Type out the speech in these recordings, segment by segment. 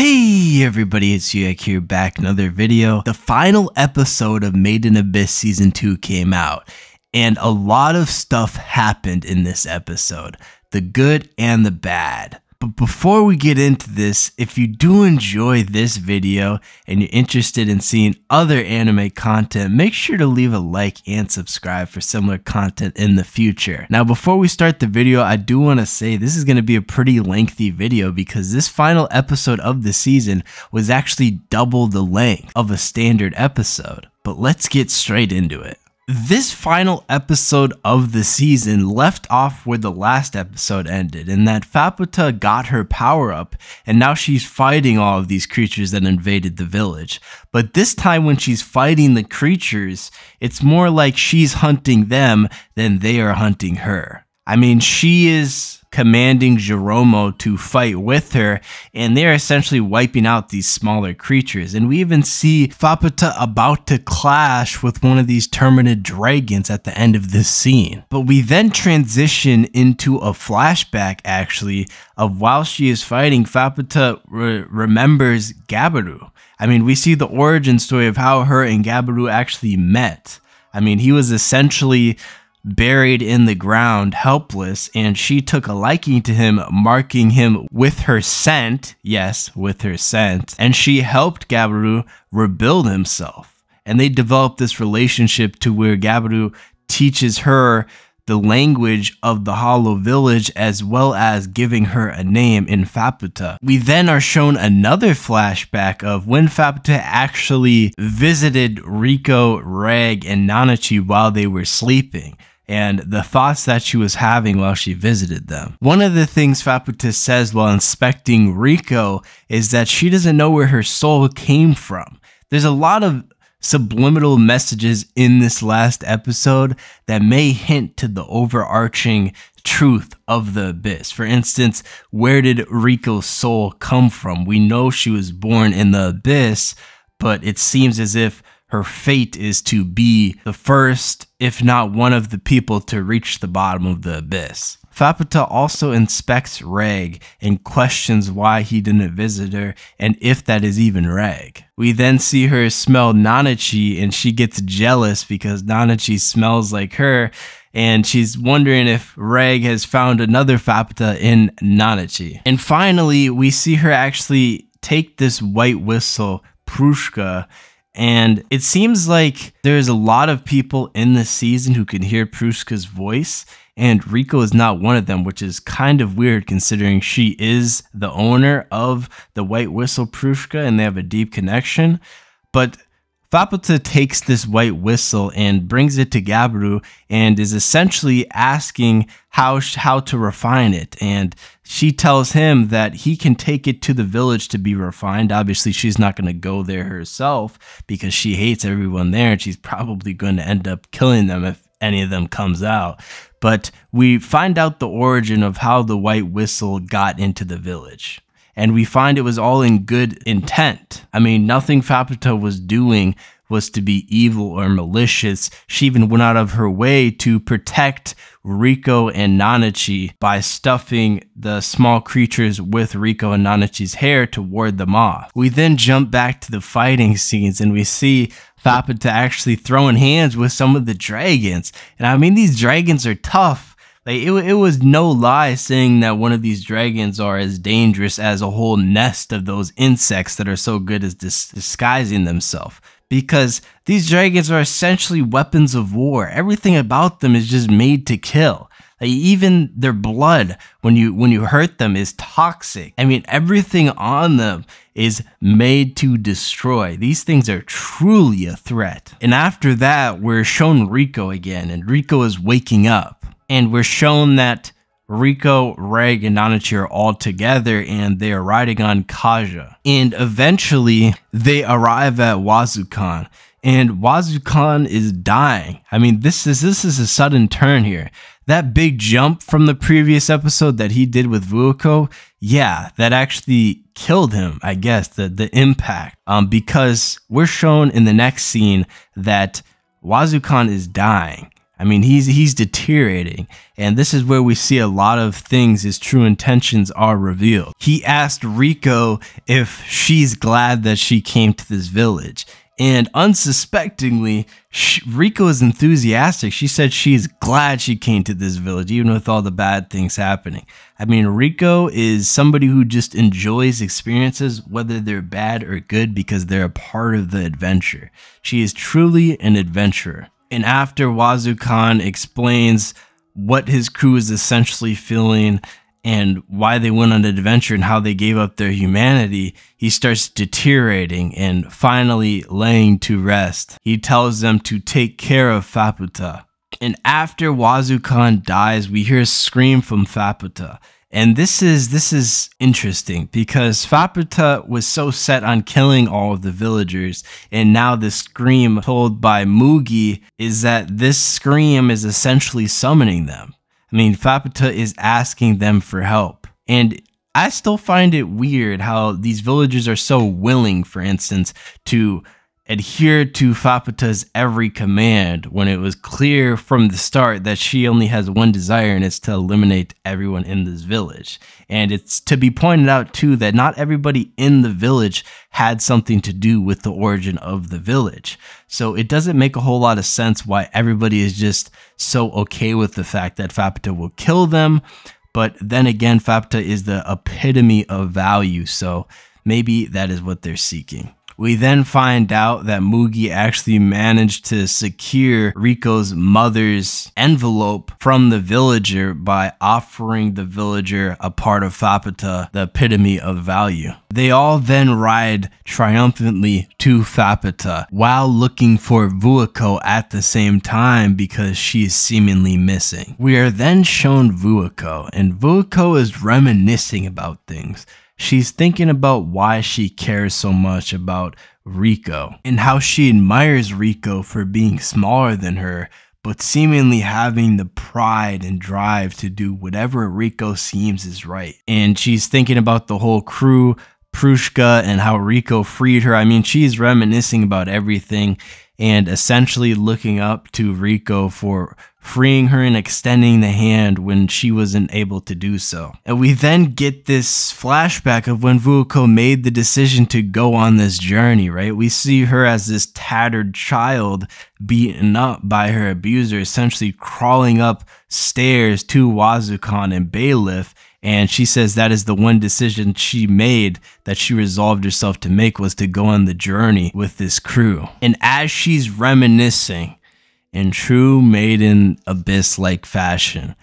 Hey everybody, it's Uyak here, back another video. The final episode of Made in Abyss Season 2 came out, and a lot of stuff happened in this episode, the good and the bad. But before we get into this, if you do enjoy this video and you're interested in seeing other anime content, make sure to leave a like and subscribe for similar content in the future. Now, before we start the video, I do want to say this is going to be a pretty lengthy video because this final episode of the season was actually double the length of a standard episode. But let's get straight into it. This final episode of the season left off where the last episode ended, in that Faputa got her power up and now she's fighting all of these creatures that invaded the village. But this time when she's fighting the creatures, it's more like she's hunting them than they are hunting her. I mean, she is commanding Jeromo to fight with her, and they're essentially wiping out these smaller creatures. And we even see Faputa about to clash with one of these Terminid dragons at the end of this scene. But we then transition into a flashback, actually, of while she is fighting, Faputa remembers Gabiru. I mean, we see the origin story of how her and Gabiru actually met. I mean, he was essentially buried in the ground, helpless, and she took a liking to him, marking him with her scent. Yes, with her scent. And she helped Gabiru rebuild himself. And they developed this relationship to where Gabiru teaches her the language of the Hollow Village, as well as giving her a name in Faputa. We then are shown another flashback of when Faputa actually visited Riko, Reg, and Nanachi while they were sleeping, and the thoughts that she was having while she visited them. One of the things Faputa says while inspecting Riko is that she doesn't know where her soul came from. There's a lot of subliminal messages in this last episode that may hint to the overarching truth of the abyss. For instance, where did Riko's soul come from? We know she was born in the abyss, but it seems as if her fate is to be the first, if not one of the people to reach the bottom of the abyss. Faputa also inspects Reg and questions why he didn't visit her and if that is even Reg. We then see her smell Nanachi and she gets jealous because Nanachi smells like her, and she's wondering if Reg has found another Faputa in Nanachi. And finally, we see her actually take this white whistle, Prushka, and it seems like there's a lot of people in this season who can hear Prushka's voice, and Riko is not one of them, which is kind of weird considering she is the owner of the white whistle Prushka and they have a deep connection. But Faputa takes this white whistle and brings it to Gabiru and is essentially asking how to refine it. And she tells him that he can take it to the village to be refined. Obviously, she's not going to go there herself because she hates everyone there and she's probably going to end up killing them if any of them comes out. But we find out the origin of how the white whistle got into the village. And we find it was all in good intent. I mean, nothing Faputa was doing was to be evil or malicious. She even went out of her way to protect Riko and Nanachi by stuffing the small creatures with Riko and Nanachi's hair to ward them off. We then jump back to the fighting scenes and we see Faputa actually throwing hands with some of the dragons. And I mean, these dragons are tough. Like, it was no lie saying that one of these dragons are as dangerous as a whole nest of those insects that are so good at disguising themselves. Because these dragons are essentially weapons of war. Everything about them is just made to kill. Like, even their blood, when you hurt them, is toxic. I mean, everything on them is made to destroy. These things are truly a threat. And after that, we're shown Riko again, and Riko is waking up. And we're shown that Riko, Reg, and Nanachi are all together and they are riding on Kaja. And eventually they arrive at Wazukan. And Wazukan is dying. I mean, this is a sudden turn here. That big jump from the previous episode that he did with Vuko, yeah, that actually killed him, I guess, the impact. Because we're shown in the next scene that Wazukan is dying. I mean, he's deteriorating, and this is where we see a lot of things, his true intentions are revealed. He asked Riko if she's glad that she came to this village, and unsuspectingly, Riko is enthusiastic. She said she's glad she came to this village, even with all the bad things happening. I mean, Riko is somebody who just enjoys experiences, whether they're bad or good, because they're a part of the adventure. She is truly an adventurer. And after Wazukan explains what his crew is essentially feeling and why they went on an adventure and how they gave up their humanity, he starts deteriorating and finally laying to rest. He tells them to take care of Faputa. And after Wazukan dies, we hear a scream from Faputa. And this is interesting because Faputa was so set on killing all of the villagers, and now the scream told by Mugi is that this scream is essentially summoning them. I mean, Faputa is asking them for help. And I still find it weird how these villagers are so willing, for instance, to adhere to Faputa's every command when it was clear from the start that she only has one desire, and it's to eliminate everyone in this village. And it's to be pointed out too that not everybody in the village had something to do with the origin of the village. So it doesn't make a whole lot of sense why everybody is just so okay with the fact that Faputa will kill them. But then again, Faputa is the epitome of value, so maybe that is what they're seeking. We then find out that Mugi actually managed to secure Riko's mother's envelope from the villager by offering the villager a part of Faputa, the epitome of value. They all then ride triumphantly to Faputa while looking for Vueko at the same time because she is seemingly missing. We are then shown Vueko, and Vueko is reminiscing about things. She's thinking about why she cares so much about Riko and how she admires Riko for being smaller than her, but seemingly having the pride and drive to do whatever Riko seems is right. And she's thinking about the whole crew, Prushka, and how Riko freed her. I mean, she's reminiscing about everything and essentially looking up to Riko for freeing her and extending the hand when she wasn't able to do so. And we then get this flashback of when Vueko made the decision to go on this journey, right? We see her as this tattered child beaten up by her abuser, essentially crawling up stairs to Wazukan and Bailiff. And she says that is the one decision she made that she resolved herself to make, was to go on the journey with this crew. And as she's reminiscing in true Maiden Abyss-like fashion,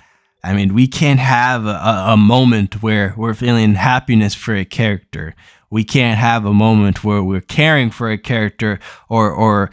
I mean, we can't have a moment where we're feeling happiness for a character. We can't have a moment where we're caring for a character or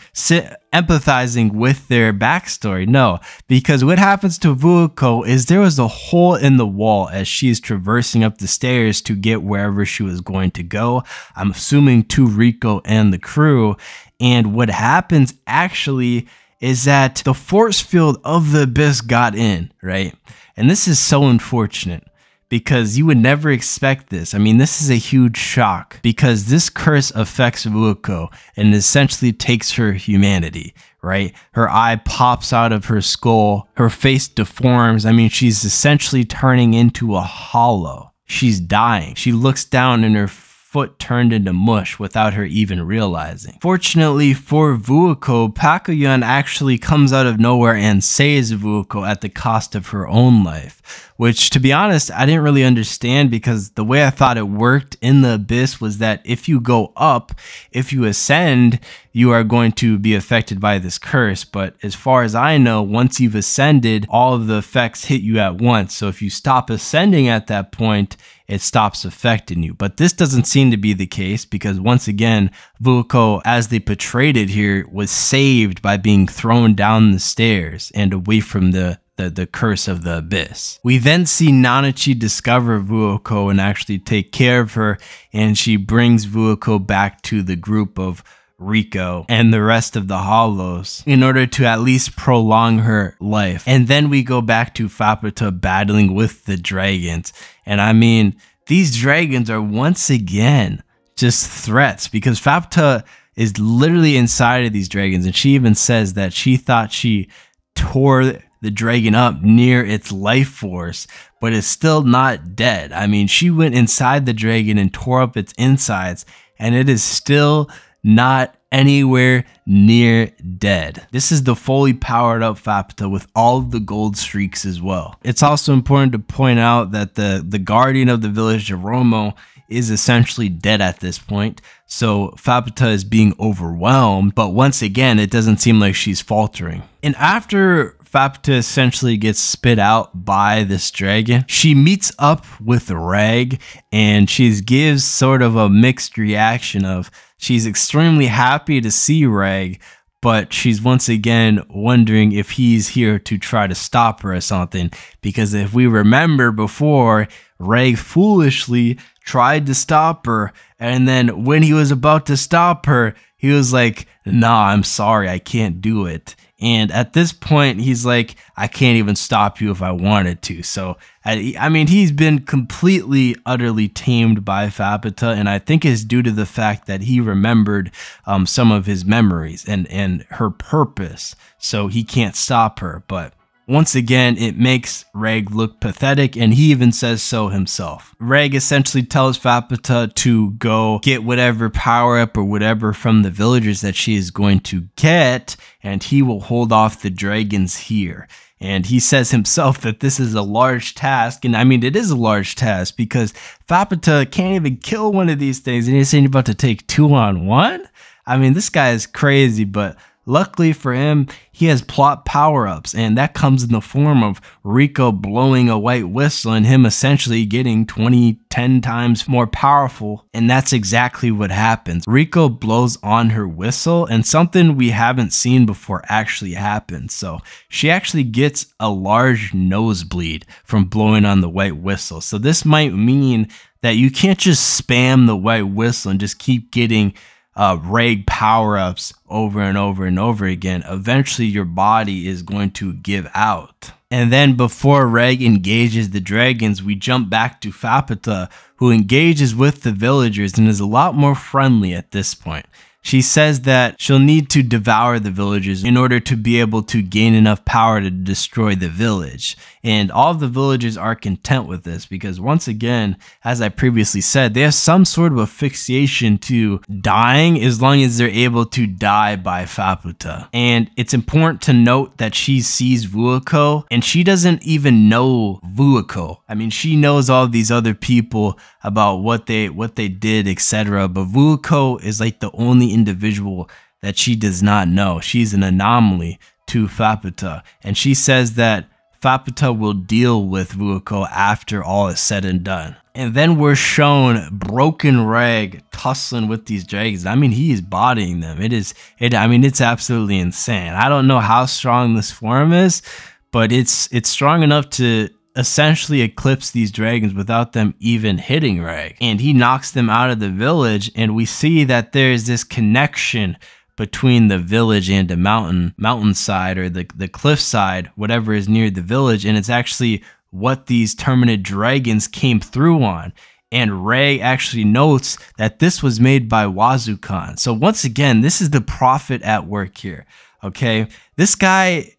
empathizing with their backstory. No, because what happens to Vueko is there was a hole in the wall as she's traversing up the stairs to get wherever she was going to go. I'm assuming to Riko and the crew. And what happens actually is that the force field of the Abyss got in, right? And this is so unfortunate, because you would never expect this. I mean, this is a huge shock because this curse affects Vueko and essentially takes her humanity, right? Her eye pops out of her skull, her face deforms. I mean, she's essentially turning into a hollow. She's dying. She looks down and her foot turned into mush without her even realizing. Fortunately for Vueko, Pakuyun actually comes out of nowhere and saves Vueko at the cost of her own life, which, to be honest, I didn't really understand, because the way I thought it worked in the Abyss was that if you go up, if you ascend, you are going to be affected by this curse. But as far as I know, once you've ascended, all of the effects hit you at once. So if you stop ascending at that point, it stops affecting you. But this doesn't seem to be the case, because once again, Vueko, as they portrayed it here, was saved by being thrown down the stairs and away from the curse of the Abyss. We then see Nanachi discover Vueko and actually take care of her, and she brings Vueko back to the group of Riko and the rest of the Hollows in order to at least prolong her life. And then we go back to Faputa battling with the dragons. And I mean, these dragons are once again just threats, because Faputa is literally inside of these dragons, and she even says that she thought she tore the dragon up near its life force, but it's still not dead. I mean, she went inside the dragon and tore up its insides, and it is still not anywhere near dead. This is the fully powered up Fapata with all of the gold streaks as well. It's also important to point out that the guardian of the village, Jeromo, is essentially dead at this point. So Fapata is being overwhelmed, but once again, it doesn't seem like she's faltering. And after Fapata essentially gets spit out by this dragon, she meets up with Reg, and she gives sort of a mixed reaction of she's extremely happy to see Reg, but she's once again wondering if he's here to try to stop her or something. Because if we remember before, Reg foolishly tried to stop her, and then when he was about to stop her, he was like, nah, I'm sorry, I can't do it. And at this point, he's like, I can't even stop you if I wanted to. So, I mean, he's been completely, utterly tamed by Fapata, and I think it's due to the fact that he remembered some of his memories and her purpose. So he can't stop her. But once again, it makes Reg look pathetic, and he even says so himself. Reg essentially tells Fapata to go get whatever power up or whatever from the villagers that she is going to get, and he will hold off the dragons here. And he says himself that this is a large task, and I mean, it is a large task because Fapata can't even kill one of these things, and he's saying about to take 2-on-1? I mean, this guy is crazy, but luckily for him, he has plot power-ups, and that comes in the form of Rico blowing a white whistle and him essentially getting 10 times more powerful, and that's exactly what happens. Rico blows on her whistle, and something we haven't seen before actually happens. So she actually gets a large nosebleed from blowing on the white whistle. So this might mean that you can't just spam the white whistle and just keep getting Reg power-ups over and over and over again. Eventually your body is going to give out. And then before Reg engages the dragons, we jump back to Fapata, who engages with the villagers and is a lot more friendly at this point. She says that she'll need to devour the villagers in order to be able to gain enough power to destroy the village. And all of the villagers are content with this because, once again, as I previously said, they have some sort of asphyxiation to dying as long as they're able to die by Fapata. And it's important to note that she sees Vuako and she doesn't even know Vuako. I mean, she knows all these other people about what they did, etc. But Vuako is like the only individual that she does not know. She's an anomaly to Fapata, and she says that Fapata will deal with Vuako after all is said and done. And then we're shown broken Reg tussling with these dragons. I mean, he is bodying them. I mean, it's absolutely insane. I don't know how strong this form is, but it's strong enough to essentially eclipse these dragons without them even hitting Reg. And he knocks them out of the village, and we see that there's this connection between the village and the mountainside or the cliffside, whatever is near the village, and it's actually what these Terminid dragons came through on. And Reg actually notes that this was made by Wazukan. So once again, this is the prophet at work here, okay? This guy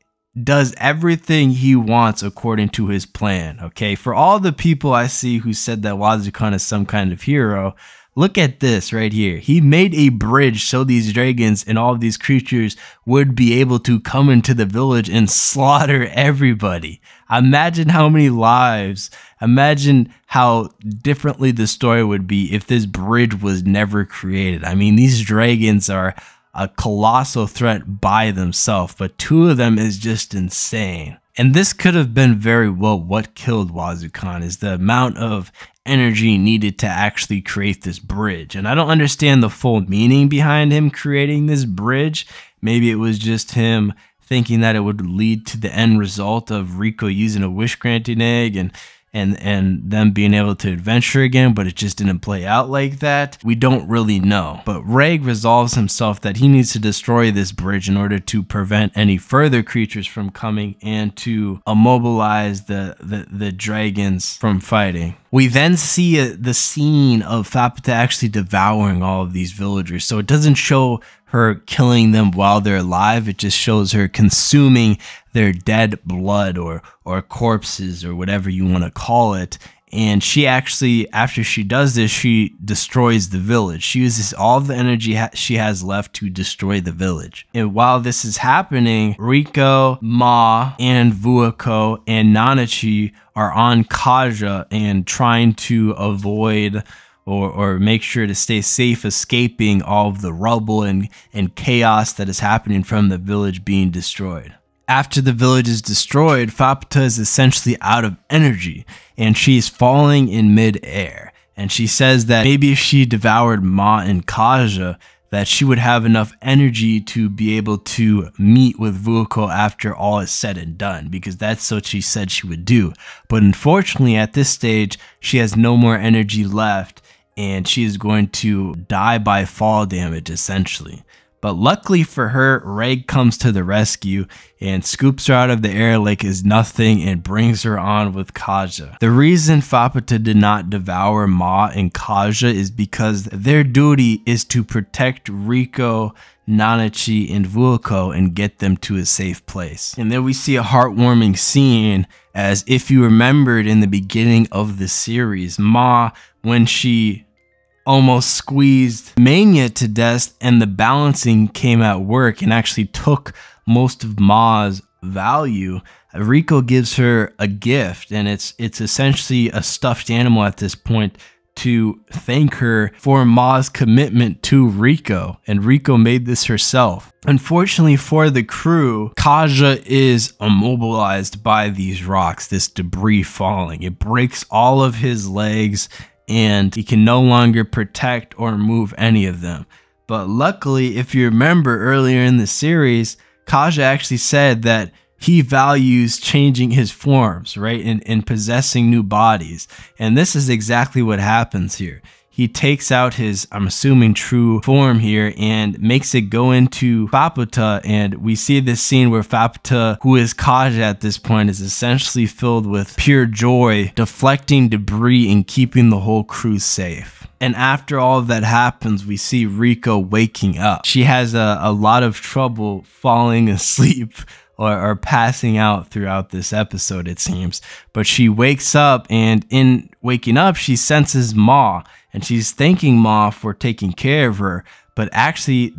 does everything he wants according to his plan, okay? For all the people I see who said that Wazukan is some kind of hero, look at this right here. He made a bridge so these dragons and all of these creatures would be able to come into the village and slaughter everybody. Imagine how many lives, imagine how differently the story would be if this bridge was never created. I mean, these dragons are a colossal threat by themselves, but two of them is just insane. And this could have been very well what killed Wazukan, is the amount of energy needed to actually create this bridge. And I don't understand the full meaning behind him creating this bridge. Maybe it was just him thinking that it would lead to the end result of Rico using a wish granting egg and them being able to adventure again, but it just didn't play out like that. We don't really know. But Reg resolves himself that he needs to destroy this bridge in order to prevent any further creatures from coming and to immobilize the dragons from fighting. We then see the scene of Faputa actually devouring all of these villagers. So it doesn't show her killing them while they're alive. It just shows her consuming their dead blood or corpses or whatever you want to call it. And she actually, after she does this, she destroys the village. She uses all the energy she has left to destroy the village. And while this is happening, Riko, Ma, and Vuako and Nanachi are on Kaja and trying to avoid or make sure to stay safe, escaping all of the rubble and chaos that is happening from the village being destroyed. After the village is destroyed, Faputa is essentially out of energy and she's falling in mid-air. And she says that maybe if she devoured Ma and Kaja, that she would have enough energy to be able to meet with Vuako after all is said and done, because that's what she said she would do. But unfortunately, at this stage, she has no more energy left and she is going to die by fall damage, essentially. But luckily for her, Reg comes to the rescue and scoops her out of the air like it's nothing and brings her on with Kaja. The reason Faputa did not devour Ma and Kaja is because their duty is to protect Riko, Nanachi, and Vuako and get them to a safe place. And then we see a heartwarming scene, as if you remembered in the beginning of the series, Ma, when she almost squeezed Mania to death and the balancing came at work and actually took most of Ma's value, Riko gives her a gift, and it's essentially a stuffed animal at this point to thank her for Ma's commitment to Riko, and Riko made this herself. Unfortunately for the crew, Kaja is immobilized by these rocks, this debris falling. It breaks all of his legs and he can no longer protect or move any of them. But luckily, if you remember earlier in the series, Kaja actually said that he values changing his forms, right? And possessing new bodies. And this is exactly what happens here. He takes out his, I'm assuming, true form here and makes it go into Faputa. And we see this scene where Faputa, who is Kaja at this point, is essentially filled with pure joy, deflecting debris and keeping the whole crew safe. And after all of that happens, we see Riko waking up. She has a lot of trouble falling asleep or passing out throughout this episode, it seems. But she wakes up, and in waking up, she senses Ma, and she's thanking Ma for taking care of her. But actually,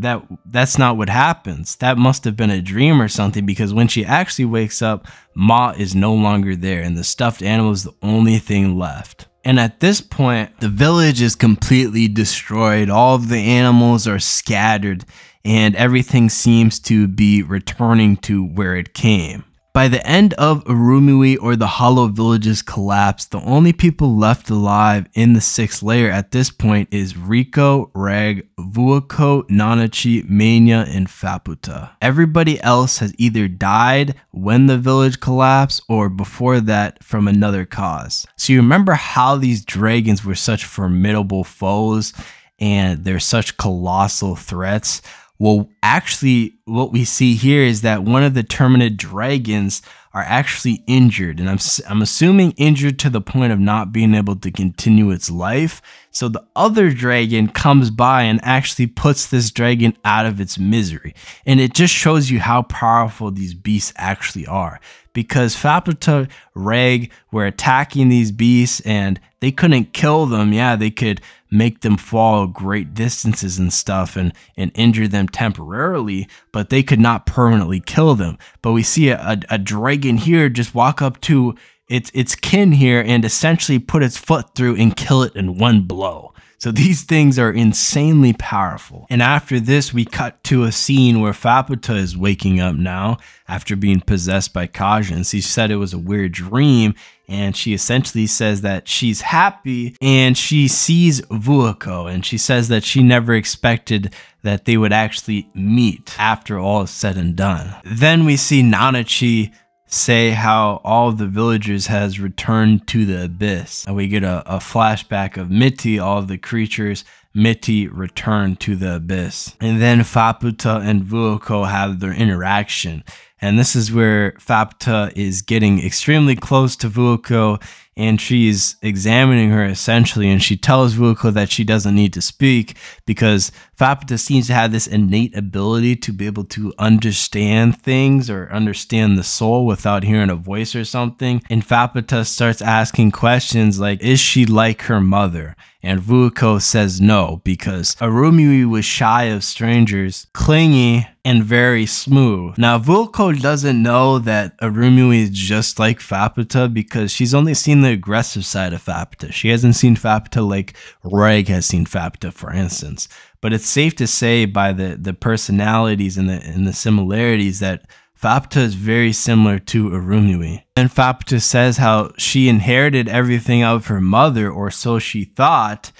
that's not what happens. That must have been a dream or something, because when she actually wakes up, Ma is no longer there, and the stuffed animal is the only thing left. And at this point, the village is completely destroyed. All of the animals are scattered, and everything seems to be returning to where it came. By the end of Urumui, or the Hollow Village's collapse, the only people left alive in the 6th layer at this point is Riko, Reg, Vuako, Nanachi, Mania, and Faputa. Everybody else has either died when the village collapsed or before that from another cause. So you remember how these dragons were such formidable foes and they're such colossal threats? Well, actually, what we see here is that one of the Terminid dragons are actually injured, and I'm assuming injured to the point of not being able to continue its life. So the other dragon comes by and actually puts this dragon out of its misery. And it just shows you how powerful these beasts actually are. Because Faputa, Reg were attacking these beasts and they couldn't kill them. Yeah, they could make them fall great distances and stuff and injure them temporarily, but they could not permanently kill them. But we see a dragon here just walk up to its kin here and essentially put its foot through and kill it in one blow. So these things are insanely powerful. And after this, we cut to a scene where Faputa is waking up now after being possessed by Kaja. And she said it was a weird dream. And she essentially says that she's happy and she sees Vuako. And she says that she never expected that they would actually meet after all is said and done. Then we see Nanachi say how all of the villagers has returned to the abyss, and we get a flashback of Miti, all of the creatures Miti returned to the abyss. And then Faputa and Vuako have their interaction, And this is where Fapta is getting extremely close to Vuko, and she's examining her essentially, and she tells Vuko that she doesn't need to speak because Fapta seems to have this innate ability to be able to understand things or understand the soul without hearing a voice or something. And Fapta starts asking questions like, is she like her mother? And Vuko says no, because Arumui was shy of strangers, clingy, and very smooth. Now, Vuko doesn't know that Arumui is just like Fapta because she's only seen the aggressive side of Fapta. She hasn't seen Fapta like Reg has seen Fapta, for instance. But it's safe to say by the personalities and the similarities that Fapta is very similar to Arumui. And Fapta says how she inherited everything of her mother, or so she thought,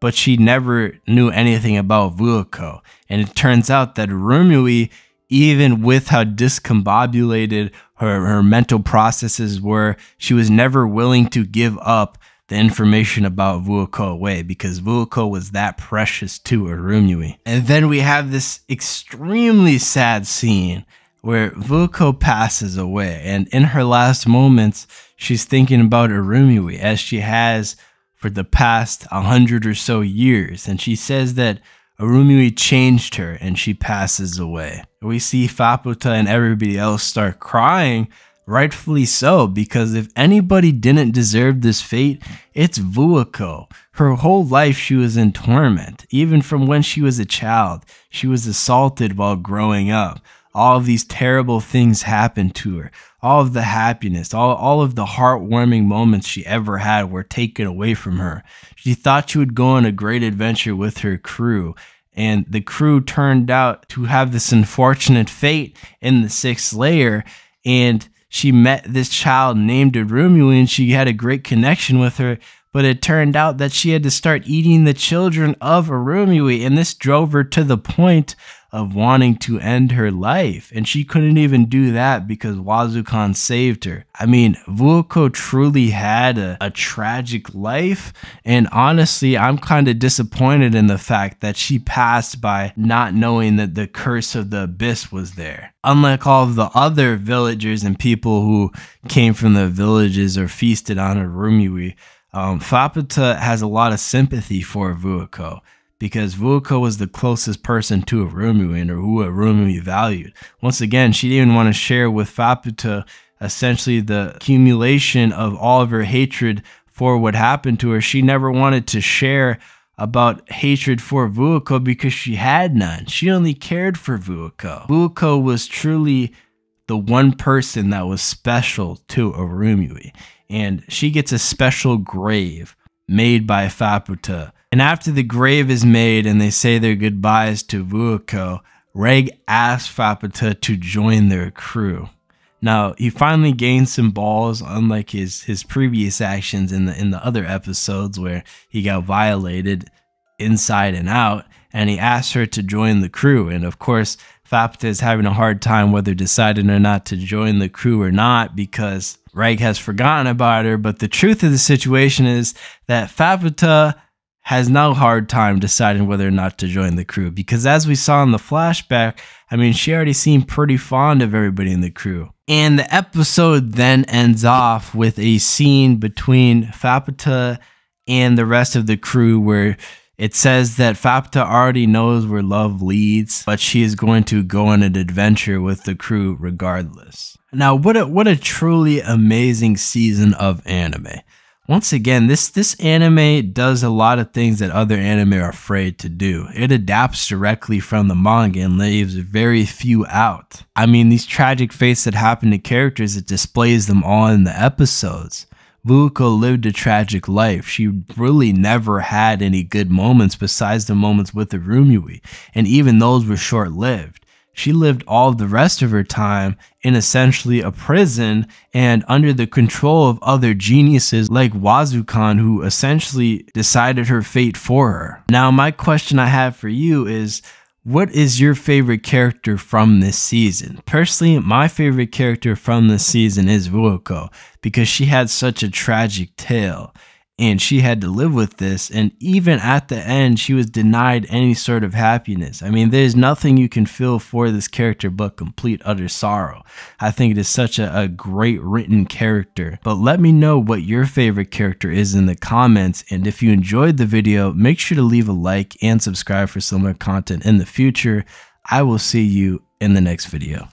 but she never knew anything about Vuko. And it turns out that Arumui, even with how discombobulated her mental processes were, she was never willing to give up the information about Vuko away because Vuko was that precious to Arumui. And then we have this extremely sad scene where Vuko passes away, and in her last moments, she's thinking about Arumui as she has for the past 100 or so years, and she says that Arumui changed her, and she passes away. We see Fapta and everybody else start crying, rightfully so, because if anybody didn't deserve this fate, it's Vuko. Her whole life she was in torment, even from when she was a child. She was assaulted while growing up. All of these terrible things happened to her. All of the happiness, all of the heartwarming moments she ever had were taken away from her. She thought she would go on a great adventure with her crew, and the crew turned out to have this unfortunate fate in the 6th layer, and she met this child named Arumui, and she had a great connection with her, but it turned out that she had to start eating the children of Arumui, and this drove her to the point of wanting to end her life, and she couldn't even do that because Wazukan saved her. I mean, Vuko truly had a tragic life, and honestly, I'm kind of disappointed in the fact that she passed by not knowing that the curse of the abyss was there. Unlike all of the other villagers and people who came from the villages or feasted on Arumui, Fapta has a lot of sympathy for Vuko, because Vuko was the closest person to Arumui and who Arumui valued. Once again, she didn't want to share with Fapta essentially the accumulation of all of her hatred for what happened to her. She never wanted to share about hatred for Vuko because she had none. She only cared for Vuko. Vuko was truly the one person that was special to Arumui, and she gets a special grave made by Fapta. And after the grave is made and they say their goodbyes to Vuko, Reg asks Fapta to join their crew. Now, he finally gained some balls, unlike his previous actions in the other episodes where he got violated inside and out, and he asked her to join the crew. And of course, Fapta is having a hard time whether deciding or not to join the crew or not because Reg has forgotten about her. But the truth of the situation is that Fapta has no hard time deciding whether or not to join the crew, because as we saw in the flashback, I mean, she already seemed pretty fond of everybody in the crew. And the episode then ends off with a scene between Fapta and the rest of the crew where it says that Fapta already knows where love leads, but she is going to go on an adventure with the crew regardless. Now, what a truly amazing season of anime. Once again, this anime does a lot of things that other anime are afraid to do. It adapts directly from the manga and leaves very few out. I mean, these tragic fates that happen to characters, it displays them all in the episodes. Vuko lived a tragic life. She really never had any good moments besides the moments with Arumui, and even those were short-lived. She lived all the rest of her time in essentially a prison and under the control of other geniuses like Wazukan, who essentially decided her fate for her. Now, my question I have for you is, what is your favorite character from this season? Personally, my favorite character from this season is Vuko because she had such a tragic tale. and she had to live with this, and even at the end she was denied any sort of happiness. I mean, there's nothing you can feel for this character but complete utter sorrow. I think it is such a great written character. But let me know what your favorite character is in the comments, and if you enjoyed the video, make sure to leave a like and subscribe for similar content in the future. I will see you in the next video.